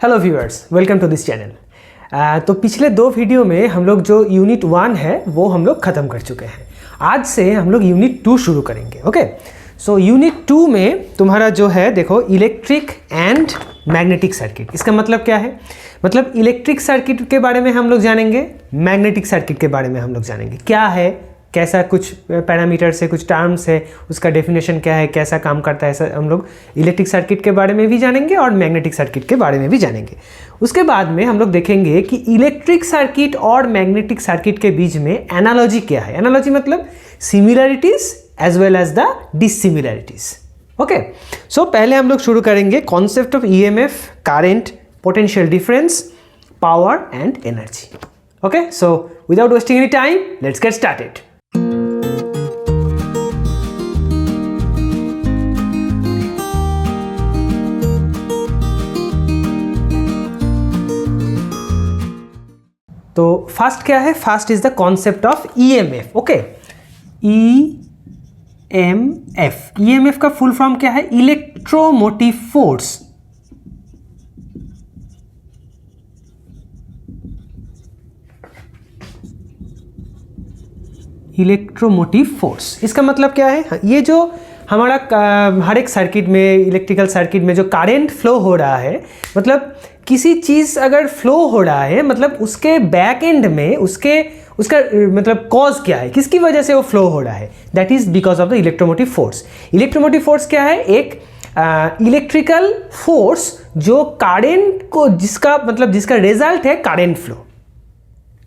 Hello viewers, welcome to this channel. तो पिछले दो वीडियो में हम लोग जो यूनिट 1 है वो हम लोग ख़त्म कर चुके हैं। आज से हम लोग यूनिट 2 शुरू करेंगे। ओके, सो यूनिट 2 में तुम्हारा जो है देखो इलेक्ट्रिक एंड मैग्नेटिक सर्किट। इसका मतलब क्या है? मतलब इलेक्ट्रिक सर्किट के बारे में हम लोग जानेंगे, मैग्नेटिक सर्किट के बारे में हम लोग जानेंगे क्या है, कैसा कुछ पैरामीटर से कुछ टर्म्स है, उसका डेफिनेशन क्या है, कैसा काम करता है, ऐसा हम लोग इलेक्ट्रिक सर्किट के बारे में भी जानेंगे और मैग्नेटिक सर्किट के बारे में भी जानेंगे। उसके बाद में हम लोग देखेंगे कि इलेक्ट्रिक सर्किट और मैग्नेटिक सर्किट के बीच में एनालॉजी क्या है। एनालॉजी मतलब similarities as well as the dissimilarities. Okay, so पहले हम लोग शुरू करेंगे concept of EMF, current, potential difference, power and energy. Okay, so without wasting any time let's get started. तो फर्स्ट क्या है? First is the concept of EMF. Okay, EMF, EMF का full form क्या है? Electromotive force. इलेक्ट्रोमोटिव फोर्स, इसका मतलब क्या है? ये जो हमारा हर एक सर्किट में, इलेक्ट्रिकल सर्किट में जो करंट फ्लो हो रहा है, मतलब किसी चीज़ अगर फ्लो हो रहा है मतलब उसके बैक एंड में उसका मतलब कॉज क्या है, किसकी वजह से वो फ्लो हो रहा है? That is because of the electromotive force. Electromotive force क्या है? एक इलेक्ट्रिकल फोर्स जो करंट को, जिसका रिजल्ट है करंट फ्लो।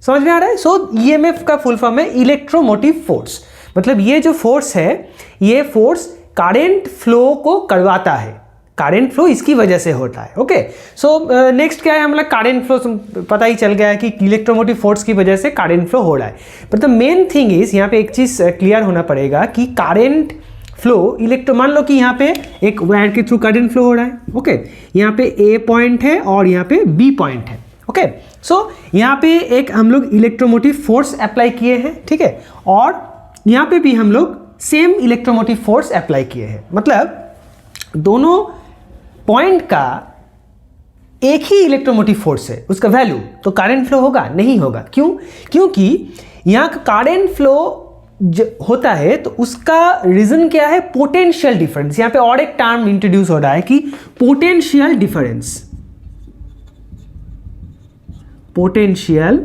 समझ में आ रहा है? सो ईएमएफ का फुल फॉर्म है इलेक्ट्रोमोटिव फोर्स। मतलब ये जो फोर्स है, ये फोर्स करंट फ्लो को करवाता है, करंट फ्लो इसकी वजह से होता है। ओके, सो नेक्स्ट क्या है? हमारा करंट फ्लो पता ही चल गया है कि इलेक्ट्रोमोटिव फोर्स की वजह से करंट फ्लो हो रहा है। But the main thing is, यहाँ पे एक चीज़ क्लियर होना पड़ेगा कि करंट फ्लो मान लो कि यहाँ पे एक वायर के थ्रू करंट फ्लो हो रहा है। ओके, यहाँ पे ए पॉइंट है और यहाँ पे बी पॉइंट है। ओके, सो यहाँ पे एक हम लोग इलेक्ट्रोमोटिव फोर्स अप्लाई किए हैं, ठीक है, और यहाँ पे भी हम लोग सेम इलेक्ट्रोमोटिव फोर्स अप्लाई किए हैं। मतलब दोनों पॉइंट का एक ही इलेक्ट्रोमोटिव फोर्स है, उसका वैल्यू, तो करंट फ्लो होगा? नहीं होगा। क्यों? क्योंकि यहाँ करंट फ्लो होता है तो उसका रीजन क्या है? Potential difference. यहाँ पे और एक टर्म इंट्रोड्यूस हो रहा है कि potential difference. Potential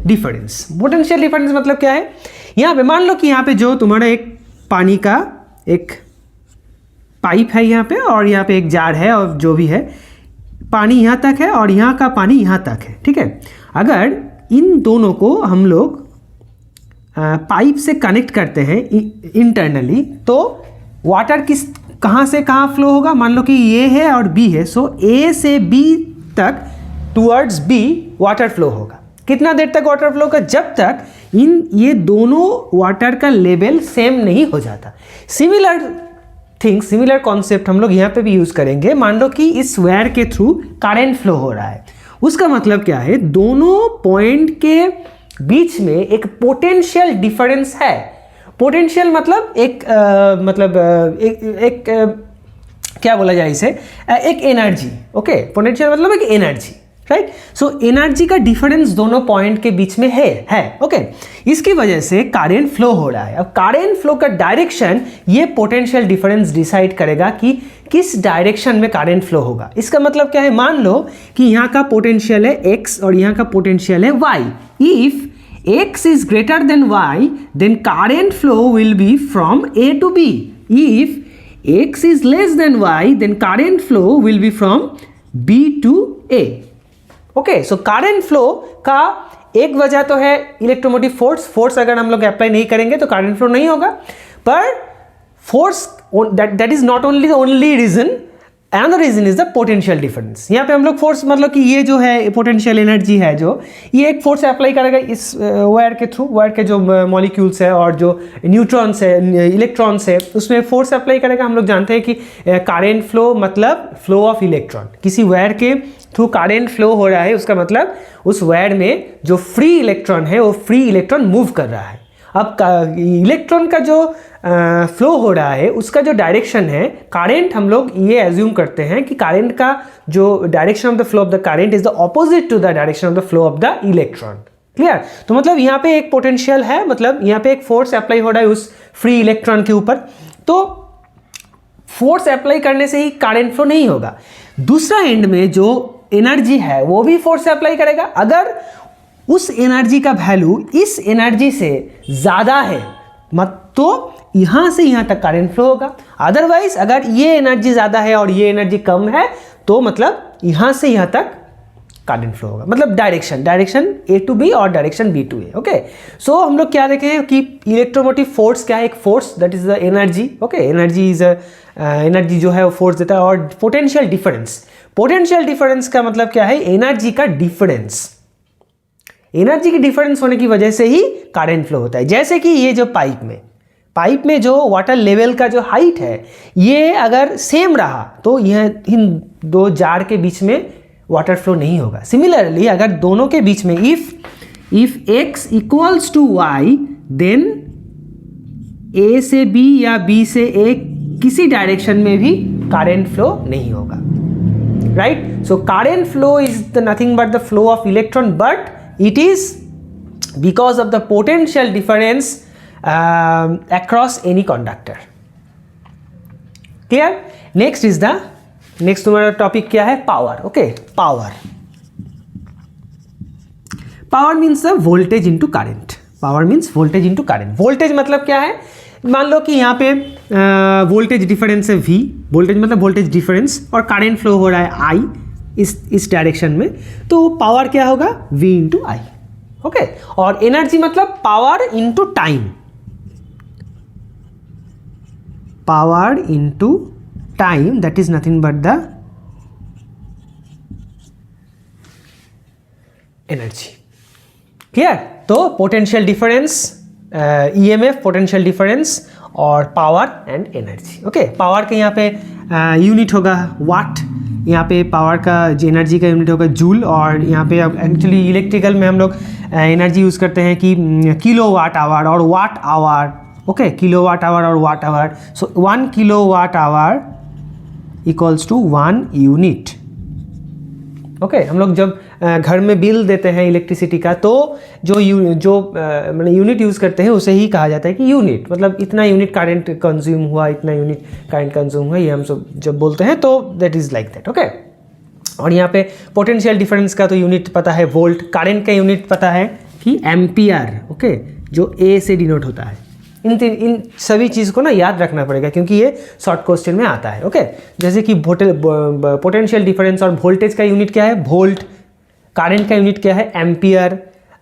difference, potential difference मतलब क्या है? यहाँ पे मान लो कि यहाँ पे जो तुम्हारा एक पानी का एक पाइप है यहाँ पे, और यहाँ पे एक जार है, और जो भी है पानी यहाँ तक है और यहाँ का पानी यहाँ तक है, ठीक है। अगर इन दोनों को हम लोग पाइप से कनेक्ट करते हैं इंटरनली, तो वाटर कहाँ से कहाँ फ्लो होगा? मान लो कि ये है और बी है, सो ए से बी तक टूवर्ड्स बी वाटर फ्लो होगा। कितना देर तक वाटर फ्लो होगा? जब तक ये दोनों वाटर का लेवल सेम नहीं हो जाता। सिमिलर कॉन्सेप्ट हम लोग यहाँ पे भी यूज करेंगे। मान लो कि इस वायर के थ्रू करंट फ्लो हो रहा है, उसका मतलब क्या है? दोनों पॉइंट के बीच में एक पोटेंशियल डिफरेंस है। पोटेंशियल मतलब क्या बोला जाए इसे? एक एनर्जी। ओके, पोटेंशियल मतलब एक एनर्जी, राइट। सो एनर्जी का डिफरेंस दोनों पॉइंट के बीच में है। ओके, इसकी वजह से करंट फ्लो हो रहा है। अब करंट फ्लो का डायरेक्शन ये पोटेंशियल डिफरेंस डिसाइड करेगा कि किस डायरेक्शन में करंट फ्लो होगा। इसका मतलब क्या है? मान लो कि यहाँ का पोटेंशियल है x और यहाँ का पोटेंशियल है y। If x is greater than y, then current flow will be from A to B. If x is less than y, then current flow will be from B to A. Okay, so current flow का एक वजह तो है electromotive force अगर हम लोग apply नहीं करेंगे तो करंट फ्लो नहीं होगा। पर force that is not only reason, another reason is the potential difference. यहाँ पे हम लोग फोर्स, मतलब कि ये जो है पोटेंशियल एनर्जी है, जो ये एक फोर्स अप्लाई करेगा इस वायर के थ्रू, वायर के जो मॉलिक्यूल्स है और जो न्यूट्रॉन्स है, इलेक्ट्रॉन्स है, उसमें फोर्स अप्लाई करेगा। हम लोग जानते हैं कि करंट फ्लो मतलब फ्लो ऑफ इलेक्ट्रॉन। किसी वायर के थ्रू करंट फ्लो हो रहा है, उसका मतलब उस वायर में जो फ्री इलेक्ट्रॉन है वो फ्री इलेक्ट्रॉन मूव कर रहा है। अब इलेक्ट्रॉन का जो फ्लो हो रहा है उसका जो डायरेक्शन है, करंट, हम लोग ये एज्यूम करते हैं कि करंट का जो direction of the flow of the current is the opposite to the direction of the flow of the electron. Clear? तो मतलब यहाँ पे एक पोटेंशियल है, मतलब यहाँ पे एक फोर्स अप्लाई हो रहा है उस फ्री इलेक्ट्रॉन के ऊपर, तो फोर्स अप्लाई करने से ही करंट फ्लो नहीं होगा। दूसरा एंड में जो एनर्जी है वो भी फोर्स से अप्लाई करेगा। अगर उस एनर्जी का वैल्यू इस एनर्जी से ज़्यादा है तो यहाँ से यहाँ तक करंट फ्लो होगा। अदरवाइज अगर ये एनर्जी ज़्यादा है और ये एनर्जी कम है तो मतलब यहाँ से यहाँ तक करंट फ्लो होगा, मतलब डायरेक्शन ए टू बी और direction B to A. Okay, so हम लोग क्या देखें कि इलेक्ट्रोमोटिव फोर्स क्या है, एक force that is the energy. Okay, energy is energy जो है वो फोर्स देता है। और पोटेंशियल डिफरेंस का मतलब क्या है, एनर्जी का डिफरेंस। एनर्जी की डिफरेंस होने की वजह से ही करंट फ्लो होता है। जैसे कि ये जो पाइप में जो वाटर लेवल का जो हाइट है ये अगर सेम रहा तो यह इन दो जार के बीच में वाटर फ्लो नहीं होगा। सिमिलरली अगर दोनों के बीच में if x equals to y then a से b या b से a किसी डायरेक्शन में भी करंट फ्लो नहीं होगा, right? So current flow is the nothing but the flow of electron, but it is because of the potential difference across any conductor. Clear? Next तुम्हारा topic क्या है, power. Okay, power means the voltage into current. Power means voltage into current. Voltage मतलब क्या है, मान लो कि यहाँ पे वोल्टेज डिफरेंस है V, वोल्टेज मतलब वोल्टेज डिफरेंस, और करंट फ्लो हो रहा है I इस डायरेक्शन में, तो पावर क्या होगा, V इंटू I। ओके, और एनर्जी मतलब power into time, power into time, that is nothing but the energy। Clear? तो potential difference, EMF, potential difference और power and energy. Okay, power के यहाँ पे यूनिट होगा वाट, यहाँ पे पावर का एनर्जी का यूनिट होगा जूल, और यहाँ पे एक्चुअली इलेक्ट्रिकल में हम लोग एनर्जी यूज़ करते हैं कि किलो वाट आवर और watt hour. Okay, kilo watt hour और watt hour. So 1 kilo watt hour equals to 1 unit. Okay, हम लोग जब घर में बिल देते हैं इलेक्ट्रिसिटी का तो जो मतलब यूनिट यूज़ करते हैं उसे ही कहा जाता है कि यूनिट, मतलब इतना यूनिट करंट कंज्यूम हुआ, इतना यूनिट करंट कंज्यूम हुआ, ये हम सब जब बोलते हैं तो that is like that. Okay, और यहाँ पे पोटेंशियल डिफरेंस का तो यूनिट पता है वोल्ट, करंट का यूनिट पता है कि एम्पियर। ओके, जो ए से डिनोट होता है। इन सभी चीज़ को ना याद रखना पड़ेगा क्योंकि ये शॉर्ट क्वेश्चन में आता है। ओके, जैसे कि पोटेंशियल डिफरेंस और वोल्टेज का यूनिट क्या है, वोल्ट, करंट का यूनिट क्या है, एम्पियर,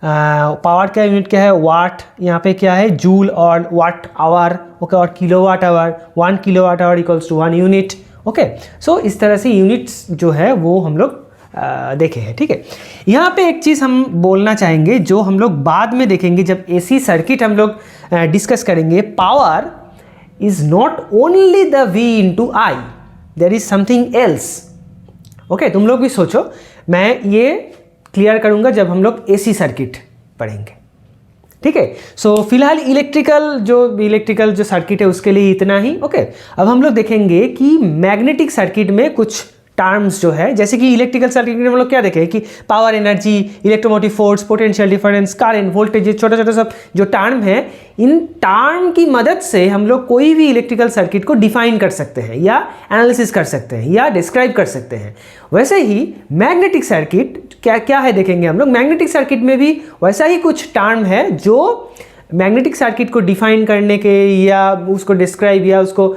पावर का यूनिट क्या है, वाट, यहाँ पे क्या है, जूल और वाट आवर। ओके, और kilowatt hour, 1 kilowatt hour equals to 1 unit. Okay, so इस तरह से यूनिट्स जो है वो हम लोग देखे हैं। ठीक है, यहाँ पे एक चीज़ हम बोलना चाहेंगे जो हम लोग बाद में देखेंगे जब एसी सर्किट हम लोग डिस्कस करेंगे। Power is not only the V into I, there is something else. Okay, तुम लोग भी सोचो, मैं ये क्लियर करूँगा जब हम लोग एसी सर्किट पढ़ेंगे। ठीक है, सो फिलहाल इलेक्ट्रिकल जो सर्किट है उसके लिए इतना ही। ओके, अब हम लोग देखेंगे कि मैग्नेटिक सर्किट में कुछ टर्म्स जो है, जैसे कि इलेक्ट्रिकल सर्किट में हम लोग क्या देखें कि power, energy, electromotive force, potential difference, current, voltage, छोटा छोटा सब जो टर्म है, इन टर्म की मदद से हम लोग कोई भी इलेक्ट्रिकल सर्किट को डिफाइन कर सकते हैं या एनालिसिस कर सकते हैं या डिस्क्राइब कर सकते हैं। वैसे ही मैग्नेटिक सर्किट क्या है देखेंगे हम लोग। मैग्नेटिक सर्किट में भी वैसा ही कुछ टर्म है जो मैग्नेटिक सर्किट को डिफाइन करने के या उसको डिस्क्राइब या उसको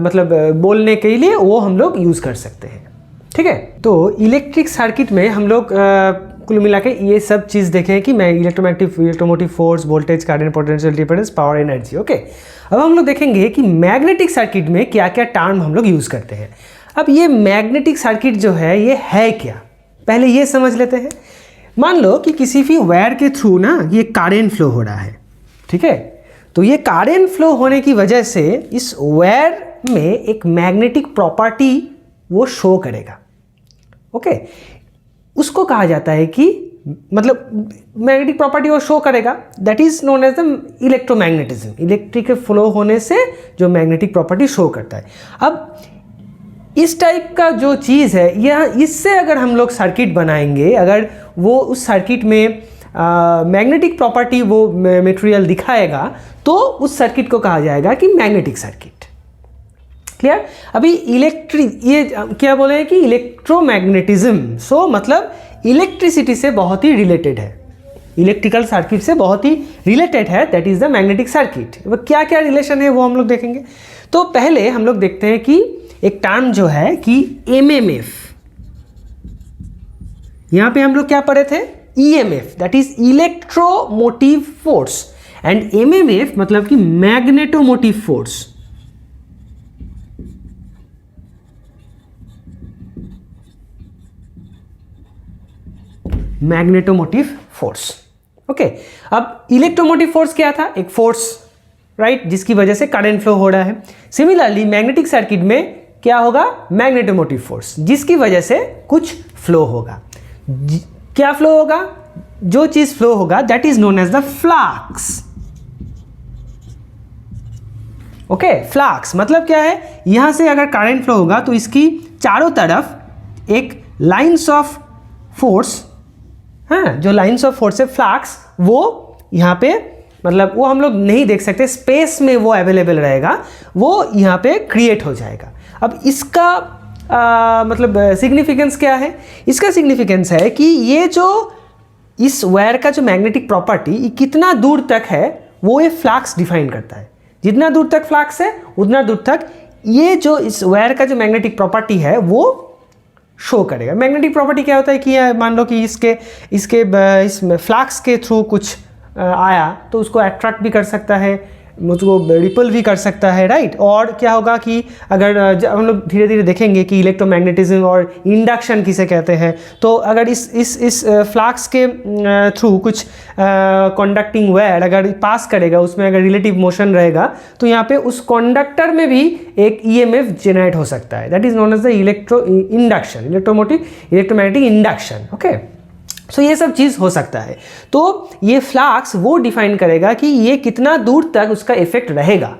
मतलब बोलने के लिए वो हम लोग यूज़ कर सकते हैं। ठीक है, तो इलेक्ट्रिक सर्किट में हम लोग कुल मिला के ये सब चीज़ देखें कि मैं electromotive force, voltage, current, potential difference, power, energy. Okay, अब हम लोग देखेंगे कि मैग्नेटिक सर्किट में क्या क्या टर्म हम लोग यूज़ करते हैं। अब ये मैग्नेटिक सर्किट जो है ये है क्या, पहले ये समझ लेते हैं। मान लो कि किसी भी वायर के थ्रू ना ये करंट फ्लो हो रहा है। ठीक है, तो ये करंट फ्लो होने की वजह से इस वायर में एक मैग्नेटिक प्रॉपर्टी वो शो करेगा। ओके, उसको कहा जाता है कि मतलब मैग्नेटिक प्रॉपर्टी वो शो करेगा, that is known as the electromagnetism. Electric flow होने से जो मैग्नेटिक प्रॉपर्टी शो करता है। अब इस टाइप का जो चीज़ है, यह इससे अगर हम लोग सर्किट बनाएंगे, अगर वो उस सर्किट में मैग्नेटिक प्रॉपर्टी वो मटेरियल दिखाएगा, तो उस सर्किट को कहा जाएगा कि मैग्नेटिक सर्किट। क्लियर? अभी ये क्या बोले हैं कि इलेक्ट्रोमैग्नेटिज्म, सो मतलब इलेक्ट्रिसिटी से बहुत ही रिलेटेड है, इलेक्ट्रिकल सर्किट से बहुत ही रिलेटेड है, that is the magnetic circuit. वो क्या क्या रिलेशन है वो हम लोग देखेंगे। तो पहले हम लोग देखते हैं कि एक टर्म जो है कि एमएमएफ, यहां पे हम लोग क्या पढ़े थे, EMF, that is electromotive force, and MMF मतलब कि magnetomotive force. Magnetomotive force. Okay, अब इलेक्ट्रोमोटिव फोर्स क्या था, एक फोर्स, राइट, जिसकी वजह से करंट फ्लो हो रहा है। सिमिलरली मैग्नेटिक सर्किट में क्या होगा, मैग्नेटोमोटिव फोर्स, जिसकी वजह से कुछ फ्लो होगा। क्या फ्लो होगा, जो चीज फ्लो होगा that is known as the flux. Okay, flux मतलब क्या है, यहां से अगर करंट फ्लो होगा तो इसकी चारों तरफ एक लाइंस ऑफ फोर्स, हाँ, जो लाइंस ऑफ फोर्स है फ्लक्स, वो यहाँ पे मतलब वो हम लोग नहीं देख सकते, स्पेस में वो अवेलेबल रहेगा, वो यहाँ पे क्रिएट हो जाएगा। अब इसका मतलब सिग्निफिकेंस क्या है, इसका सिग्निफिकेंस है कि ये जो इस वायर का जो मैग्नेटिक प्रॉपर्टी कितना दूर तक है वो ये फ्लक्स डिफाइन करता है। जितना दूर तक फ्लक्स है उतना दूर तक ये जो इस वायर का जो मैग्नेटिक प्रॉपर्टी है वो शो करेगा। मैग्नेटिक प्रॉपर्टी क्या होता है कि मान लो कि इसके फ्लक्स के थ्रू कुछ आया तो उसको अट्रैक्ट भी कर सकता है, मुझको रिपल भी कर सकता है, राइट। और क्या होगा कि अगर हम लोग धीरे धीरे देखेंगे कि इलेक्ट्रोमैग्नेटिज्म और इंडक्शन किसे कहते हैं, तो अगर इस फ्लक्स के थ्रू कुछ कंडक्टिंग वायर अगर पास करेगा, उसमें अगर रिलेटिव मोशन रहेगा, तो यहाँ पे उस कंडक्टर में भी एक ईएमएफ जनरेट हो सकता है, that is known as the electromagnetic induction. Okay, so ये सब चीज़ हो सकता है। तो ये फ्लक्स वो डिफाइन करेगा कि ये कितना दूर तक उसका इफेक्ट रहेगा।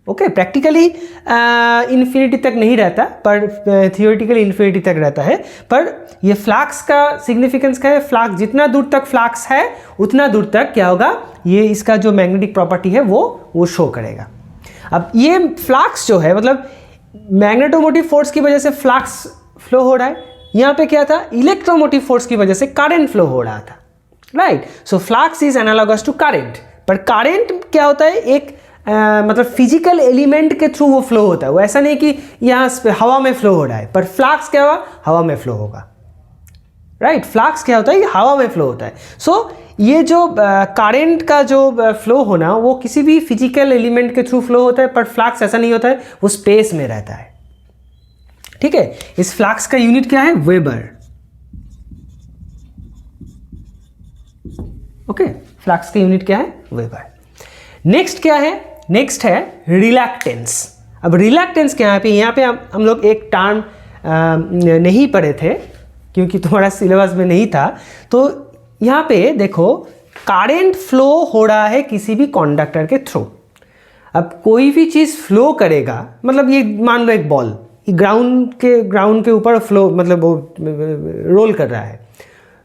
ओके, प्रैक्टिकली इन्फिनिटी तक नहीं रहता, पर थियोरेटिकली इन्फिनिटी तक रहता है। पर ये फ्लक्स का सिग्निफिकेंस क्या है, फ्लक्स जितना दूर तक फ्लक्स है उतना दूर तक क्या होगा, ये इसका जो मैग्नेटिक प्रॉपर्टी है वो शो करेगा। अब ये फ्लक्स जो है मतलब मैग्नेटोमोटिव फोर्स की वजह से फ्लक्स फ्लो हो रहा है, यहाँ पे क्या था, इलेक्ट्रोमोटिव फोर्स की वजह से करंट फ्लो हो रहा था, right. So flux is analogous to current, पर करंट क्या होता है, एक मतलब फिजिकल एलिमेंट के थ्रू वो फ्लो होता है। वो ऐसा नहीं कि यहाँ हवा में फ्लो हो रहा है, पर फ्लक्स क्या हुआ, हवा में फ्लो होगा, राइट। फ्लक्स क्या होता है, हवा में फ्लो होता है। सो ये जो करंट का जो फ्लो होना वो किसी भी फिजिकल एलिमेंट के थ्रू फ्लो होता है, पर फ्लक्स ऐसा नहीं होता है, वो स्पेस में रहता है। ठीक है, इस फ्लक्स का यूनिट क्या है, वेबर। ओके, फ्लक्स का यूनिट क्या है, वेबर। नेक्स्ट क्या है, नेक्स्ट है रिलैक्टेंस। अब रिलैक्टेंस क्या है, यहाँ पे हम लोग एक टर्म नहीं पढ़े थे क्योंकि तुम्हारा सिलेबस में नहीं था। तो यहाँ पे देखो, करंट फ्लो हो रहा है किसी भी कंडक्टर के थ्रू। अब कोई भी चीज़ फ्लो करेगा, मतलब ये मान लो एक बॉल ग्राउंड के ऊपर फ्लो मतलब वो रोल कर रहा है,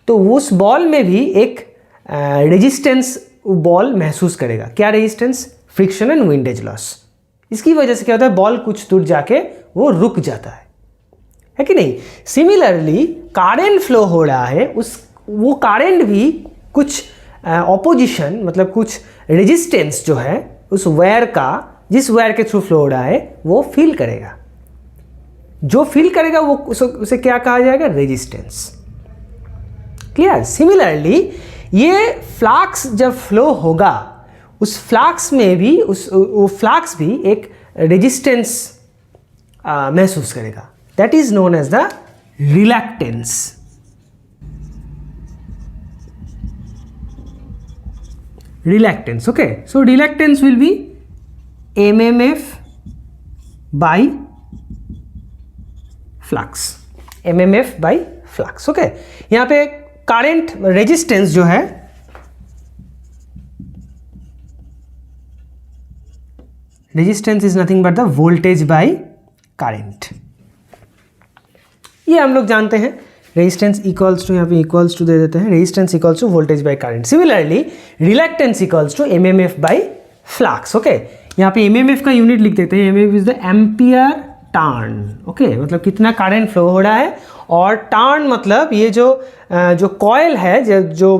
तो उस बॉल में भी एक रेजिस्टेंस बॉल महसूस करेगा। क्या resistance, friction and windage loss. इसकी वजह से क्या होता है, बॉल कुछ दूर जाके वो रुक जाता है कि नहीं। सिमिलरली करंट फ्लो हो रहा है, वो करंट भी कुछ ऑपोजिशन मतलब कुछ रेजिस्टेंस जो है उस वायर का, जिस वायर के थ्रू फ्लो हो रहा है, वो फील करेगा। जो फील करेगा वो उसे क्या कहा जाएगा, रेजिस्टेंस। क्लियर। सिमिलरली ये फ्लक्स जब फ्लो होगा, उस फ्लक्स में भी वो फ्लक्स भी एक रेजिस्टेंस महसूस करेगा, that is known as the reluctance. Reluctance, okay. So reluctance will be MMF by flux, MMF by flux. Okay, यहाँ पे करंट रेजिस्टेंस जो है resistance is nothing but the voltage by current, ये हम लोग जानते हैं। रेजिस्टेंस इक्वल्स टू, यहाँ पे इक्वल्स टू दे देते हैं, resistance equals to voltage by current. Similarly reluctance equals to MMF by flux. Okay, यहाँ पे एमएमएफ का यूनिट लिख देते हैं, MMF is the ampere turn. Okay, मतलब कितना करंट फ्लो हो रहा है, और टर्न मतलब ये जो कॉइल है, जो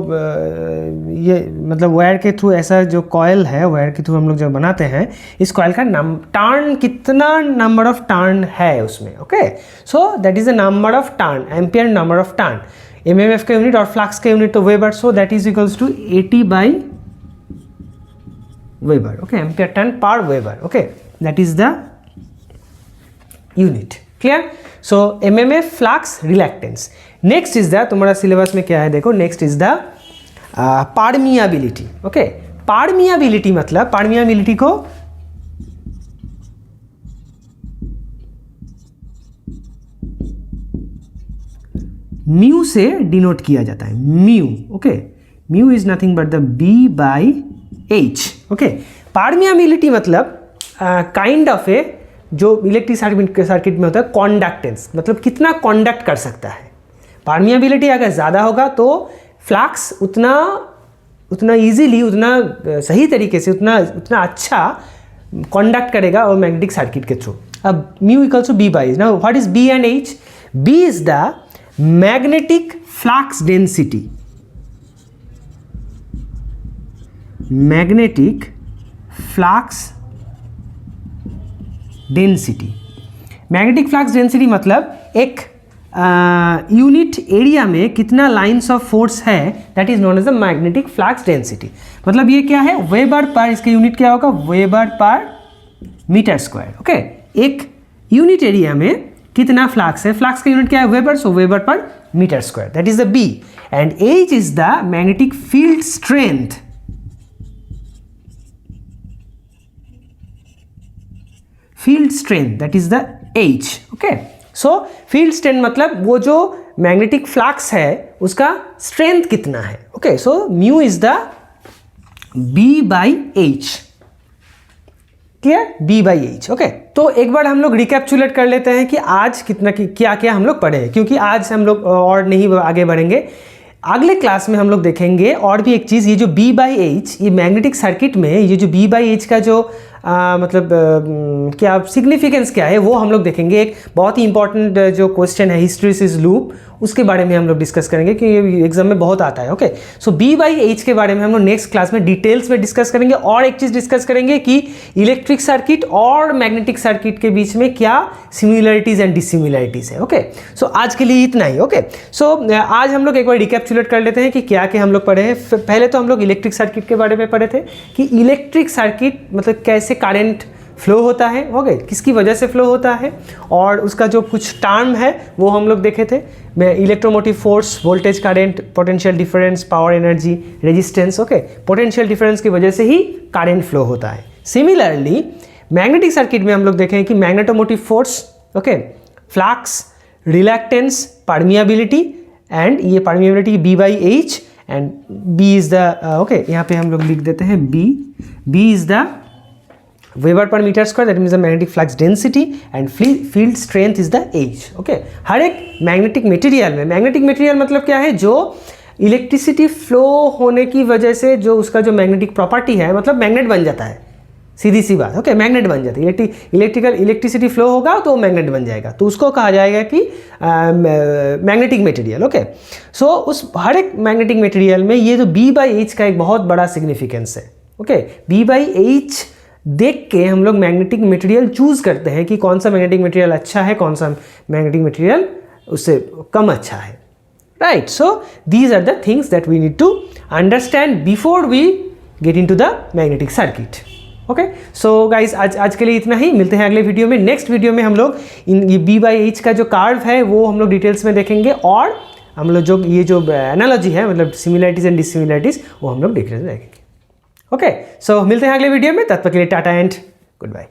ये मतलब वायर के थ्रू, ऐसा जो कॉइल है वायर के थ्रू हम लोग जब बनाते हैं, इस कॉइल का टर्न, कितना नंबर ऑफ टर्न है उसमें। Okay, so that is the number of turn, ampere number of turn. MMF का यूनिट और फ्लक्स का यूनिट तो weber, so that is equals to 80 by weber. Okay, ampere turn per weber. Okay, that is the unit. Clear? So MMF, flux, reluctance. Next is the, तुम्हारा syllabus में क्या है देखो, next is the permeability. Okay, permeability मतलब, permeability को mu से denote किया जाता है, mu. Okay, mu is nothing but the B by H. Okay, permeability मतलब काइंड ऑफ ए, जो इलेक्ट्रिक सर्किट में होता है, कॉन्डक्टेंस, मतलब कितना कॉन्डक्ट कर सकता है। परमियाबिलिटी अगर ज़्यादा होगा तो फ्लक्स उतना ईजीली, उतना सही तरीके से, उतना अच्छा कॉन्डक्ट करेगा और मैग्नेटिक सर्किट के थ्रू। अब mu equals to B by, now what is B and H? B is the magnetic flux density, magnetic flux density. Magnetic flux density मतलब एक यूनिट एरिया में कितना लाइंस ऑफ फोर्स है, that is known as the magnetic flux density. मतलब ये क्या है, weber पर, इसका यूनिट क्या होगा, weber per metre square. Okay, एक यूनिट एरिया में कितना फ्लक्स है, फ्लक्स का यूनिट क्या है, weber, so weber per metre square, that is the B. And H is the magnetic field strength, field strength, that is the H. Okay, so field strength मतलब वो जो magnetic flux है उसका strength कितना है। Okay, so mu is the B by H. Clear? B by H. Okay, तो एक बार हम लोग रिकैप्चुलेट कर लेते हैं कि आज क्या क्या हम लोग पढ़े हैं, क्योंकि आज हम लोग और नहीं आगे बढ़ेंगे। अगले क्लास में हम लोग देखेंगे और भी एक चीज़, ये जो बी बाई एच, ये मैग्नेटिक सर्किट में ये जो बी बाई एच का जो क्या सिग्निफिकेंस क्या है वो हम लोग देखेंगे। एक बहुत ही इंपॉर्टेंट जो क्वेश्चन है, हिस्टैरिसीस लूप, उसके बारे में हम लोग डिस्कस करेंगे कि ये एग्जाम में बहुत आता है। Okay, so B by H के बारे में हम लोग नेक्स्ट क्लास में डिटेल्स में डिस्कस करेंगे। और एक चीज़ डिस्कस करेंगे कि इलेक्ट्रिक सर्किट और मैग्नेटिक सर्किट के बीच में क्या सिमिलरिटीज़ एंड डिसिमिलरिटीज़ है। ओके, सो आज के लिए इतना ही। ओके, सो आज हम लोग एक बार रिकैप्चुलेट कर लेते हैं कि क्या क्या हम लोग पढ़े हैं। पहले तो हम लोग इलेक्ट्रिक सर्किट के बारे में पढ़े थे कि इलेक्ट्रिक सर्किट मतलब कैसे करंट फ्लो होता है, हो गए, किसकी वजह से फ्लो होता है, और उसका जो कुछ टर्म है वो हम लोग देखे थे। Electromotive force, voltage, current, potential difference, power energy, resistance. Okay, potential difference की वजह से ही करंट फ्लो होता है। सिमिलरली मैग्नेटिक सर्किट में हम लोग देखें कि magnetomotive force, okay, flux, reluctance, permeability, and ये permeability B by H, and B is the, okay, यहाँ पे हम लोग लिख देते हैं B is the weber per metre square, that means the magnetic flux density, and field strength is the H. Okay, हर एक मैग्नेटिक मटेरियल में, मैग्नेटिक मटेरियल मतलब क्या है, जो इलेक्ट्रिसिटी फ्लो होने की वजह से जो उसका जो मैग्नेटिक प्रॉपर्टी है, मतलब मैग्नेट बन जाता है, सीधी सी बात। ओके, मैग्नेट बन जाती है, इलेक्ट्रिसिटी फ्लो होगा तो मैग्नेट बन जाएगा, तो उसको कहा जाएगा कि मैग्नेटिक मटेरियल। ओके, सो उस हर एक मैग्नेटिक मटेरियल में ये जो बी बाई एच का एक बहुत बड़ा सिग्निफिकेंस है। ओके, बी बाई एच देख के हम लोग मैग्नेटिक मटेरियल चूज करते हैं कि कौन सा मैग्नेटिक मटेरियल अच्छा है, कौन सा मैग्नेटिक मटेरियल उससे कम अच्छा है, right. So these are the things that we need to understand before we get into the magnetic circuit. Okay, so guys आज के लिए इतना ही, मिलते हैं अगले वीडियो में। नेक्स्ट वीडियो में हम लोग ये बी बाई एच का जो कार्व है वो हम लोग डिटेल्स में देखेंगे, और हम लोग जो ये जो एनालॉजी है, मतलब सिमिलरिटीज एंड डिसिमिलरिटीज, वो हम लोग डिटेल्स में देखेंगे। ओके, सो मिलते हैं अगले वीडियो में, तब तक के लिए टाटा एंड गुड बाय।